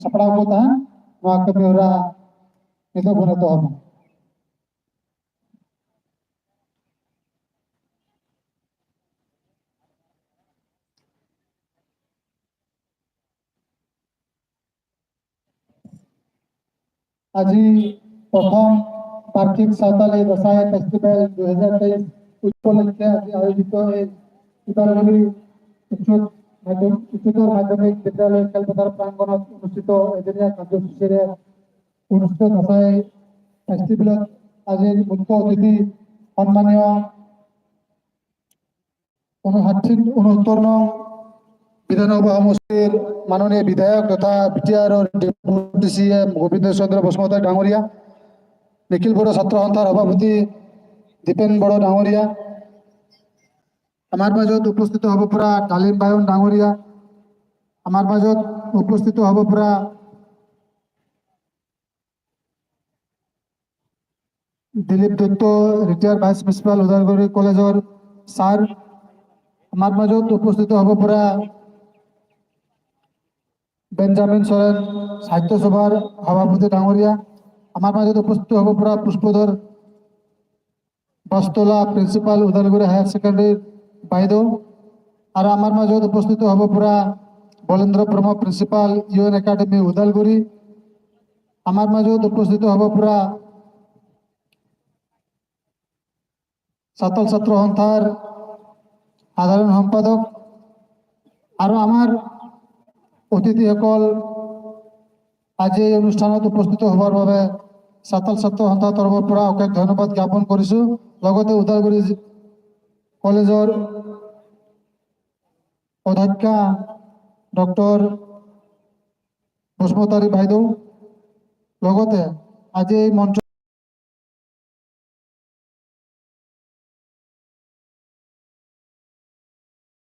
ᱥᱟᱯᱲᱟᱣ ᱠᱚ ᱛᱟᱦᱮᱱ ᱱᱚᱣᱟ ᱠᱟᱹᱢᱤ ᱦᱚᱨᱟ ᱱᱤᱛᱚᱜ ᱵᱚᱱ ᱮᱛᱚᱦᱚᱵᱟ। আজি প্রথম বার্ষিক সাঁওতালি দশাই ফেস্টিভ্যাল 2023 উপলক্ষে আজি আয়োজিত এই উদালগুৰি উচ্চতৰ মাধ্যমিক বিদ্যালয় খেলপথাৰ প্ৰাংগণত অনুষ্ঠিত এদিনীয়া কাৰ্যসূচীৰে অনুষ্ঠিত দশাই ফেস্টিভেলত আজিৰ মুখ্য অতিথি সন্মানীয় 69 নং বিধানসভা সমষ্টিৰ মাননীয় বিধায়ক তথা বিটিআৰৰ ডেপুটি CM গোবিন্দ চন্দ্ৰ বসুমতাৰী ডাঙৰীয়া, নিখিল বড়ো ছাত্ৰ সন্থাৰ সভাপতি দীপেন বড়ো ডাঙৰীয়া, আমাৰ মাজত উপস্থিত হ'ব পৰা ডালিম বায়ন ডাঙৰীয়া, আমাৰ মাজত উপস্থিত হ'ব পৰা Dilip Dutta retired vice principal Udalguri কলেজৰ ছাৰ, আমাৰ মাজত উপস্থিত হ'ব পৰা বেঞ্জামিন সরেন সাহিত্য সভার সভাপতি ডাঙরিয়া, আমার মাঝে উপস্থিত হব পুরা পুষ্পধর বস্তলা প্রিন্সিপাল উদালগুড়ি হায়ার সেকেন্ডারি বাইদেউ, আর আমার মাঝে উপস্থিত হব পুরা বলেন্দ্র ব্রহ্ম প্রিন্সিপাল UN একাডেমি উদালগুড়ি, আমার মাঝে উপস্থিত হব পুরা সাঁওতাল ছাত্র সন্থার সাধারণ সম্পাদক, আর আমার অতিথিসকল আজি এই অনুষ্ঠানত উপস্থিত হবার বাবে সাঁওতাল ছাত্ৰ সন্থাৰ তৰফৰ পৰা অশেষ ধন্যবাদ জ্ঞাপন কৰিছোঁ। লগতে ওদালগুৰি কলেজৰ অধ্যক্ষা ডক্টৰ বসুমতাৰী বাইদেউ, লগতে আজি এই মঞ্চ